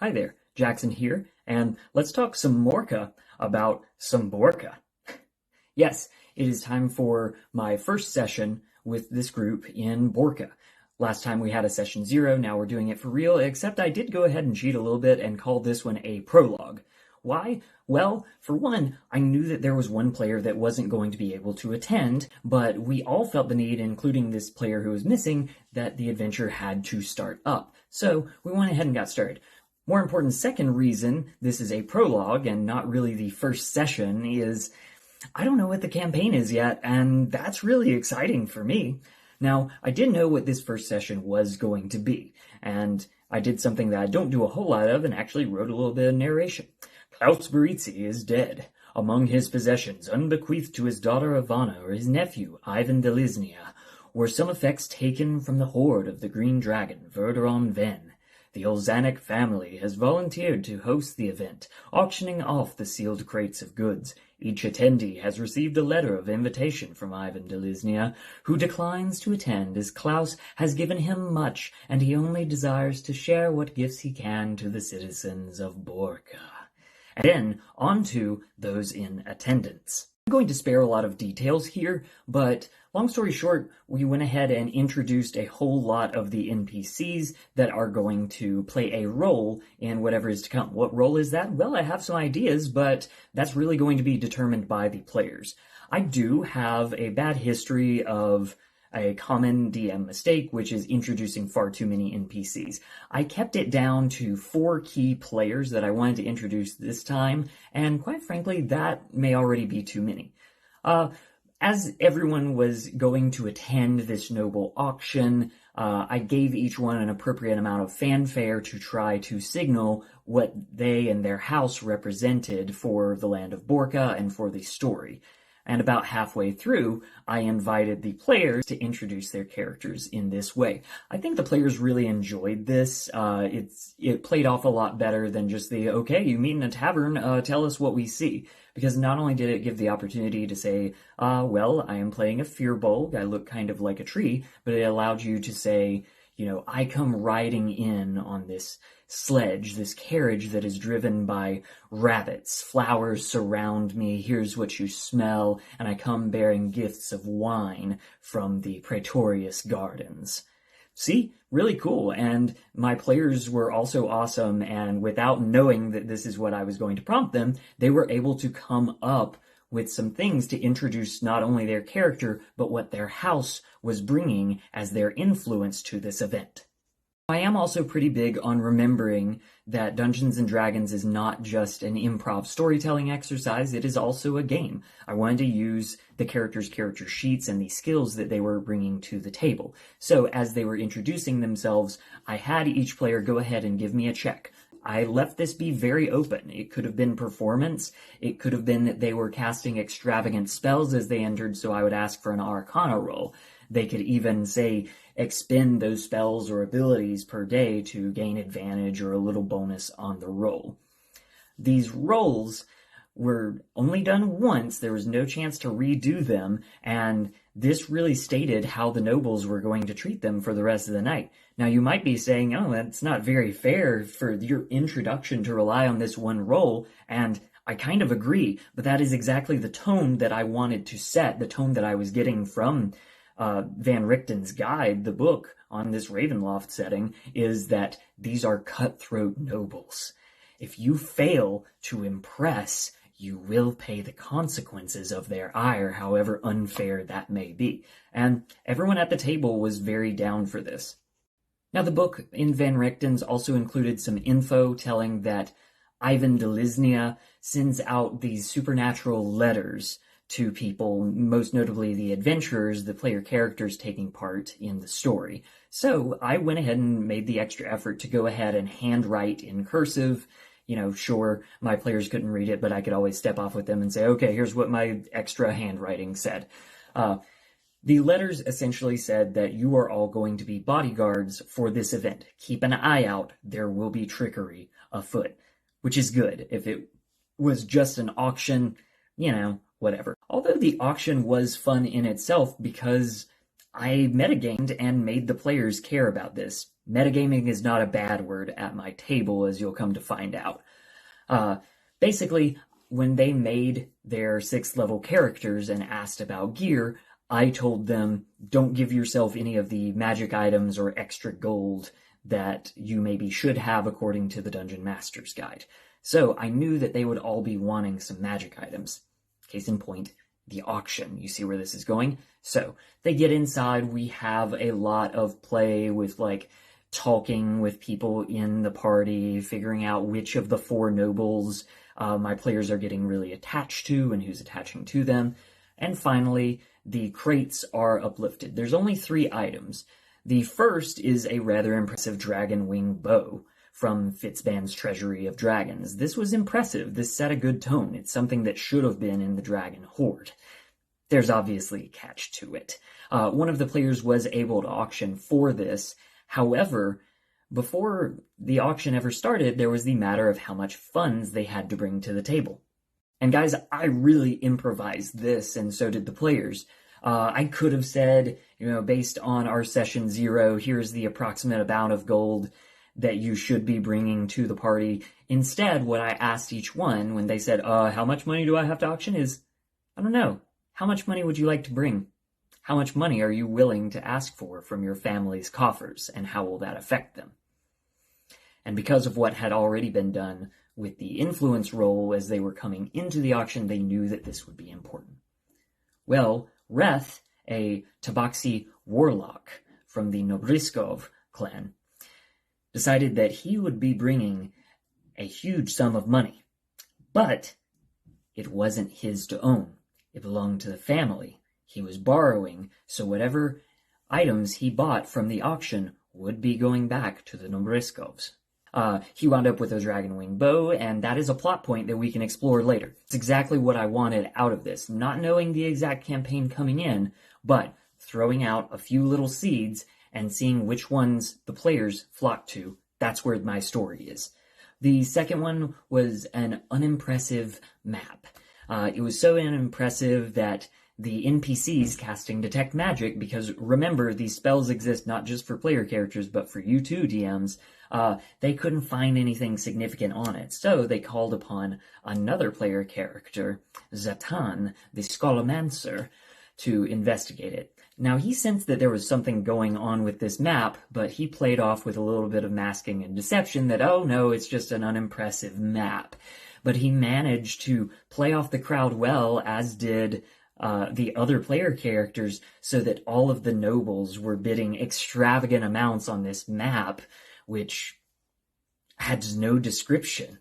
Hi there, Jackson here, and let's talk some Morca about some Borca. Yes, it is time for my first session with this group in Borca. Last time we had a session 0, now we're doing it for real, except I did go ahead and cheat a little bit and call this one a prologue. Why? Well, for one, I knew that there was one player that wasn't going to be able to attend, but we all felt the need, including this player who was missing, that the adventure had to start up. So we went ahead and got started. More important second reason this is a prologue and not really the first session is I don't know what the campaign is yet, and that's really exciting for me. Now, I did know what this first session was going to be, and I did something that I don't do a whole lot of and actually wrote a little bit of narration. Klaus Baritzi is dead. Among his possessions, unbequeathed to his daughter Ivana or his nephew Ivan Delisnia, were some effects taken from the hoard of the Green Dragon, Verderon Ven. The Olzanik family has volunteered to host the event, auctioning off the sealed crates of goods. Each attendee has received a letter of invitation from Ivan Delisnia, who declines to attend as Klaus has given him much, and he only desires to share what gifts he can to the citizens of Borca. And then on to those in attendance. I'm going to spare a lot of details here, but long story short, we went ahead and introduced a whole lot of the NPCs that are going to play a role in whatever is to come. What role is that? Well, I have some ideas, but that's really going to be determined by the players. I do have a bad history of a common DM mistake, which is introducing far too many NPCs. I kept it down to 4 key players that I wanted to introduce this time, and quite frankly, that may already be too many. As everyone was going to attend this noble auction, I gave each one an appropriate amount of fanfare to try to signal what they and their house represented for the land of Borca and for the story. And about halfway through, I invited the players to introduce their characters in this way. I think the players really enjoyed this. It played off a lot better than just the, okay, you meet in a tavern, tell us what we see. Because not only did it give the opportunity to say, well, I am playing a firbolg, I look kind of like a tree, but it allowed you to say, I come riding in on this sledge, this carriage that is driven by rabbits. Flowers surround me, here's what you smell, and I come bearing gifts of wine from the Praetorius Gardens. See? Really cool, and my players were also awesome, and without knowing that this is what I was going to prompt them, they were able to come up with some things to introduce not only their character, but what their house was bringing as their influence to this event. I am also pretty big on remembering that Dungeons & Dragons is not just an improv storytelling exercise, it is also a game. I wanted to use the characters' character sheets and the skills that they were bringing to the table. So as they were introducing themselves, I had each player go ahead and give me a check. I left this be very open. It could have been performance. It could have been that they were casting extravagant spells as they entered, so I would ask for an Arcana roll. They could even say, expend those spells or abilities per day to gain advantage or a little bonus on the roll. These rolls were only done once. There was no chance to redo them, and this really stated how the nobles were going to treat them for the rest of the night. Now, you might be saying, oh, that's not very fair for your introduction to rely on this one roll, and I kind of agree, but that is exactly the tone that I wanted to set, the tone that I was getting from Van Richten's guide, the book on this Ravenloft setting, is that these are cutthroat nobles. If you fail to impress, you will pay the consequences of their ire, however unfair that may be. And everyone at the table was very down for this. Now, the book in Van Richten's also included some info telling that Ivan Delisnia sends out these supernatural letters to people, most notably the adventurers, the player characters taking part in the story. So I went ahead and made the extra effort to go ahead and handwrite in cursive. Sure, my players couldn't read it, but I could always step off with them and say, okay, here's what my extra handwriting said. The letters essentially said that you are all going to be bodyguards for this event. Keep an eye out, there will be trickery afoot, which is good. If it was just an auction, whatever. Although the auction was fun in itself because I metagamed and made the players care about this. Metagaming is not a bad word at my table, as you'll come to find out. Basically, when they made their 6th level characters and asked about gear, I told them, don't give yourself any of the magic items or extra gold that you maybe should have according to the Dungeon Master's Guide. So I knew that they would all be wanting some magic items. Case in point, the auction. You see where this is going? So they get inside. We have a lot of play with like talking with people in the party, figuring out which of the 4 nobles my players are getting really attached to and who's attaching to them. And finally, the crates are uplifted. There's only 3 items. The first is a rather impressive dragon wing bow from Fitzban's Treasury of Dragons. This was impressive. This set a good tone. It's something that should have been in the Dragon Hoard. There's obviously a catch to it. One of the players was able to auction for this. However, before the auction ever started, there was the matter of how much funds they had to bring to the table. And guys, I really improvised this, and so did the players. I could have said, based on our session 0, here's the approximate amount of gold that you should be bringing to the party. Instead, what I asked each one when they said, how much money do I have to auction is, I don't know, how much money would you like to bring? How much money are you willing to ask for from your family's coffers, and how will that affect them? And because of what had already been done with the influence roll as they were coming into the auction, they knew that this would be important. Well, Reth, a Tabaxi warlock from the Nobriskov clan, decided that he would be bringing a huge sum of money. But it wasn't his to own. It belonged to the family. He was borrowing, so whatever items he bought from the auction would be going back to the Nobriskovs. He wound up with a dragon wing bow, and that is a plot point that we can explore later. It's exactly what I wanted out of this, not knowing the exact campaign coming in, but throwing out a few little seeds and seeing which ones the players flock to. That's where my story is. The second one was an unimpressive map. It was so unimpressive that the NPCs casting Detect Magic, because remember, these spells exist not just for player characters, but for you too, DMs, they couldn't find anything significant on it. So they called upon another player character, Zatan, the Scolomancer, to investigate it. Now, he sensed that there was something going on with this map, but he played off with a little bit of masking and deception that, oh no, it's just an unimpressive map. But he managed to play off the crowd well, as did the other player characters, so that all of the nobles were bidding extravagant amounts on this map, which had no description.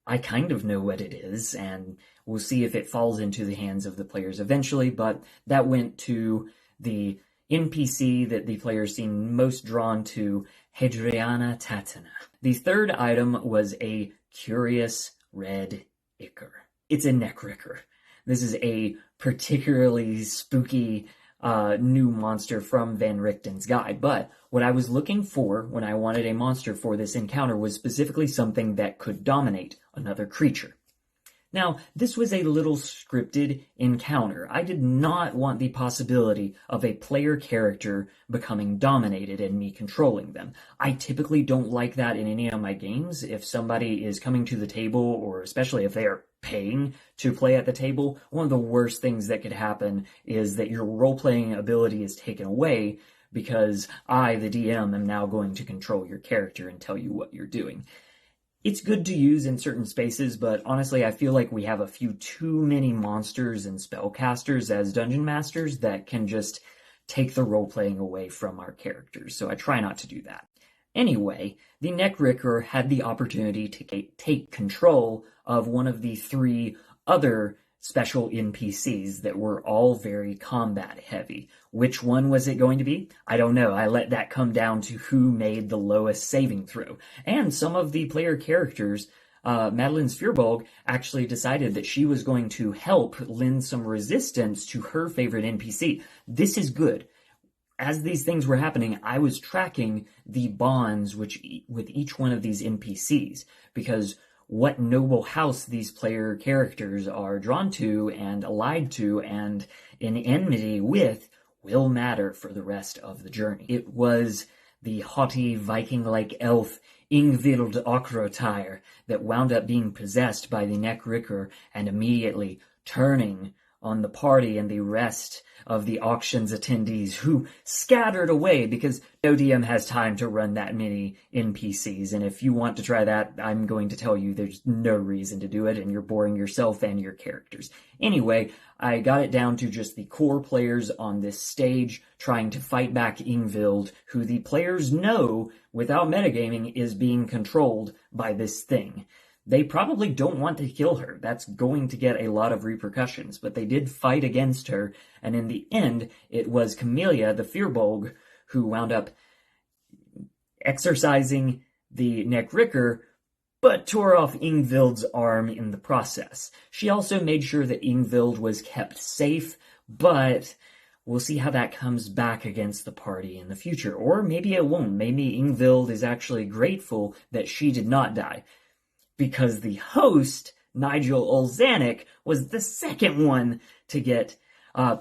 I kind of know what it is, and we'll see if it falls into the hands of the players eventually, but that went to the NPC that the players seemed most drawn to, Hadriana Tatana. The third item was a curious red ichor. It's a neckricker. This is a particularly spooky new monster from Van Richten's guide, but what I was looking for when I wanted a monster for this encounter was specifically something that could dominate another creature. Now, this was a little scripted encounter. I did not want the possibility of a player character becoming dominated and me controlling them. I typically don't like that in any of my games. If somebody is coming to the table, or especially if they are paying to play at the table, one of the worst things that could happen is that your role-playing ability is taken away because I, the DM, am now going to control your character and tell you what you're doing. It's good to use in certain spaces, but honestly, I feel like we have a few too many monsters and spellcasters as dungeon masters that can just take the role-playing away from our characters, so I try not to do that. Anyway, the Neckricker had the opportunity to take control of one of the 3 other special NPCs that were all very combat heavy. Which one was it going to be? I don't know. I let that come down to who made the lowest saving throw. And some of the player characters, Madeline Sfeerbolg, actually decided that she was going to help lend some resistance to her favorite NPC. This is good. As these things were happening, I was tracking the bonds with each one of these NPCs, because what noble house these player characters are drawn to and allied to and in enmity with will matter for the rest of the journey. It was the haughty Viking-like elf Ingvild Okrotire that wound up being possessed by the Neckricker and immediately turning on the party and the rest of the auction's attendees, who scattered away because no DM has time to run that many NPCs, and if you want to try that, I'm going to tell you there's no reason to do it, and you're boring yourself and your characters. Anyway, I got it down to just the core players on this stage trying to fight back Ingvild, who the players know, without metagaming, is being controlled by this thing. They probably don't want to kill her. That's going to get a lot of repercussions, but they did fight against her, and in the end, it was Camellia, the Firbolg, who wound up exorcising the Neckricker, but tore off Ingvild's arm in the process. She also made sure that Ingvild was kept safe, but we'll see how that comes back against the party in the future. Or maybe it won't. Maybe Ingvild is actually grateful that she did not die, because the host, Nigel Olzanik, was the second one to get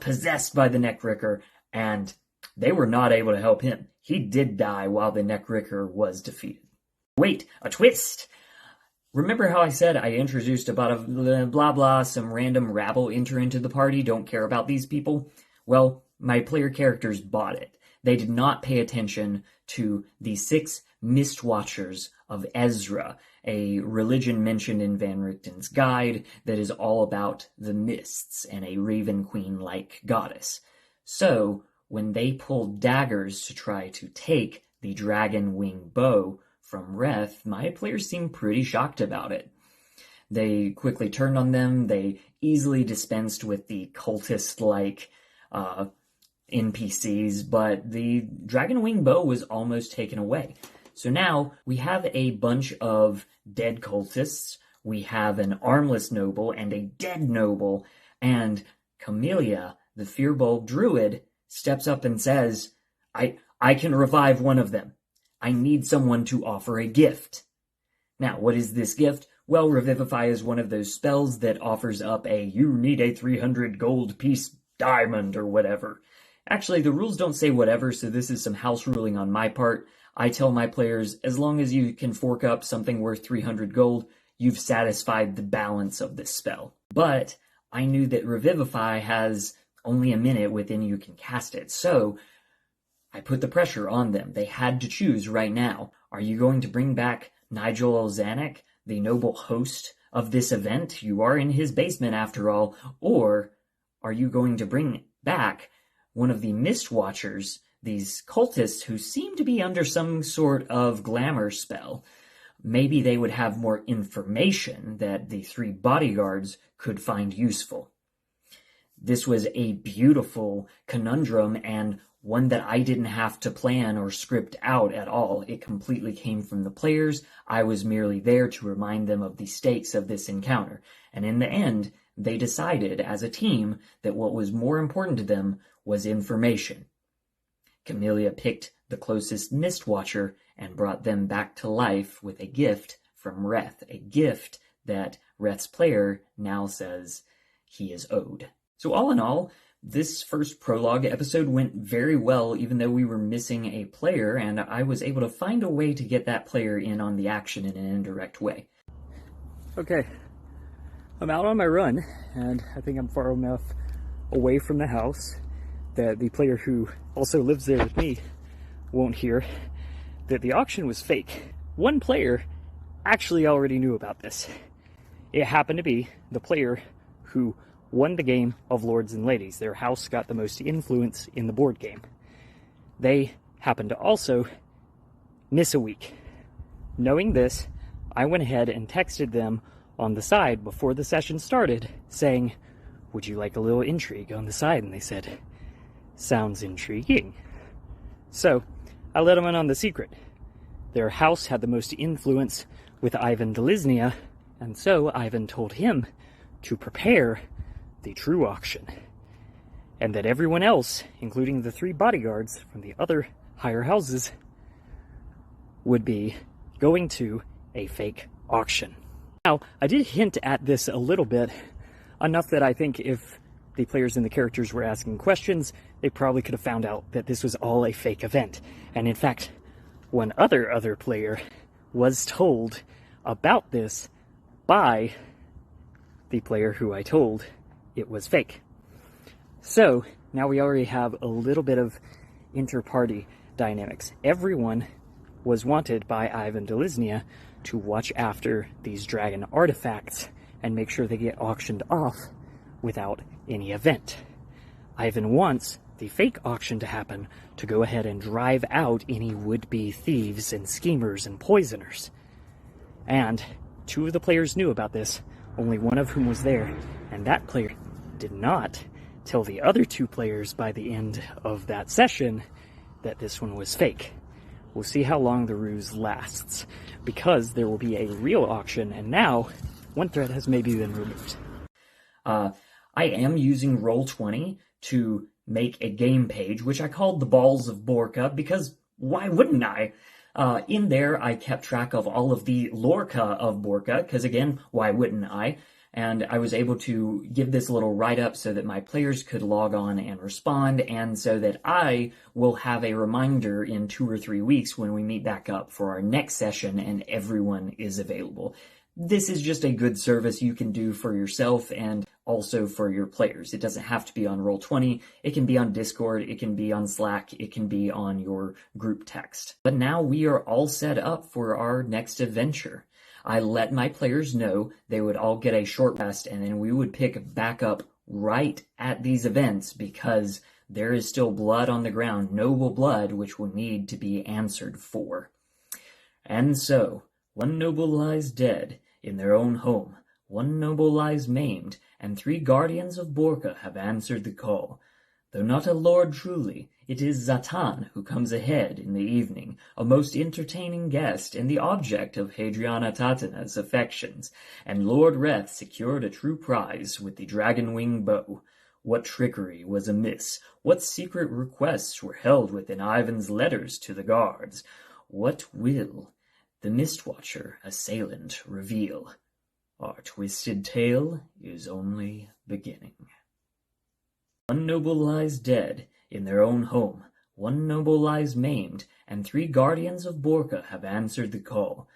possessed by the Neckricker, and they were not able to help him. He did die while the Neckricker was defeated. Wait, a twist! Remember how I said I introduced about a blah blah, some random rabble enter into the party, don't care about these people? Well, my player characters bought it. They did not pay attention to the 6 Mist Watchers of Ezra, a religion mentioned in Van Richten's guide that is all about the mists and a Raven Queen-like goddess. So, when they pulled daggers to try to take the dragon wing bow from Reth, my players seemed pretty shocked about it. They quickly turned on them, they easily dispensed with the cultist-like NPCs, but the dragon wing bow was almost taken away. So now we have a bunch of dead cultists, we have an armless noble and a dead noble, and Camellia, the Firbolg druid, steps up and says, I can revive one of them. I need someone to offer a gift. Now, what is this gift? Well, Revivify is one of those spells that offers up you need a 300 gold piece diamond or whatever. Actually, the rules don't say whatever, so this is some house ruling on my part. I tell my players, as long as you can fork up something worth 300 gold, you've satisfied the balance of this spell. But I knew that Revivify has only a minute within you can cast it, so I put the pressure on them. They had to choose right now. Are you going to bring back Nigel Olzanik, the noble host of this event? You are in his basement after all. Or are you going to bring back one of the Mist Watchers, these cultists who seem to be under some sort of glamour spell? Maybe they would have more information that the 3 bodyguards could find useful. This was a beautiful conundrum, and one that I didn't have to plan or script out at all. It completely came from the players. I was merely there to remind them of the stakes of this encounter. And in the end, they decided as a team that what was more important to them was information. Camellia picked the closest Mist Watcher and brought them back to life with a gift from Reth, a gift that Reth's player now says he is owed. So all in all, this first prologue episode went very well, even though we were missing a player, and I was able to find a way to get that player in on the action in an indirect way. Okay, I'm out on my run, and I think I'm far enough away from the house that the player who also lives there with me won't hear that the auction was fake. One player actually already knew about this. It happened to be the player who won the game of Lords and Ladies. Their house got the most influence in the board game. They happened to also miss a week. Knowing this, I went ahead and texted them on the side before the session started, saying, "Would you like a little intrigue on the side?" And they said, "Sounds intriguing." So I let them in on the secret. Their house had the most influence with Ivan Delisnia, and so Ivan told him to prepare the true auction, and that everyone else, including the 3 bodyguards from the other higher houses, would be going to a fake auction. Now, I did hint at this a little bit, enough that I think if the players and the characters were asking questions, they probably could have found out that this was all a fake event. And in fact, one other player was told about this by the player who I told it was fake. So now we already have a little bit of inter-party dynamics. Everyone was wanted by Ivan Delisnia to watch after these dragon artifacts and make sure they get auctioned off without any event. Ivan wants the fake auction to happen to go ahead and drive out any would-be thieves and schemers and poisoners. And 2 of the players knew about this, only one of whom was there, and that player did not tell the other 2 players by the end of that session that this one was fake. We'll see how long the ruse lasts, because there will be a real auction, and now one threat has maybe been removed. I am using Roll20 to make a game page, which I called the Balls of Borca, because why wouldn't I? In there, I kept track of all of the Lorca of Borca, because again, why wouldn't I? And I was able to give this little write-up so that my players could log on and respond, and so that I will have a reminder in 2 or 3 weeks when we meet back up for our next session and everyone is available. This is just a good service you can do for yourself and also for your players. It doesn't have to be on Roll20. It can be on Discord. It can be on Slack. It can be on your group text. But now we are all set up for our next adventure. I let my players know they would all get a short rest, and then we would pick back up right at these events because there is still blood on the ground, noble blood, which will need to be answered for. And so, one noble lies dead in their own home, one noble lies maimed, and 3 guardians of Borca have answered the call. Though not a lord truly, it is Zatan who comes ahead in the evening, a most entertaining guest and the object of Hadriana Tatana's affections, and Lord Reth secured a true prize with the dragon-wing bow. What trickery was amiss? What secret requests were held within Ivan's letters to the guards? What will the Mistwatcher assailant reveal? Our twisted tale is only beginning. One noble lies dead in their own home, one noble lies maimed, and 3 guardians of Borca have answered the call.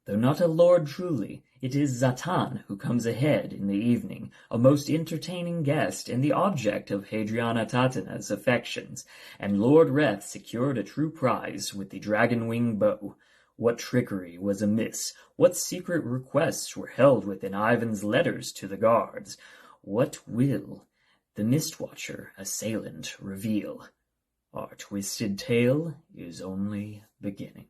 Though not a lord truly, it is Zatan who comes ahead in the evening, a most entertaining guest and the object of Hadriana Tatana's affections, and Lord Reth secured a true prize with the dragon-wing bow. What trickery was amiss? What secret requests were held within Ivan's letters to the guards? What will the Mistwatcher assailant reveal? Our twisted tale is only beginning.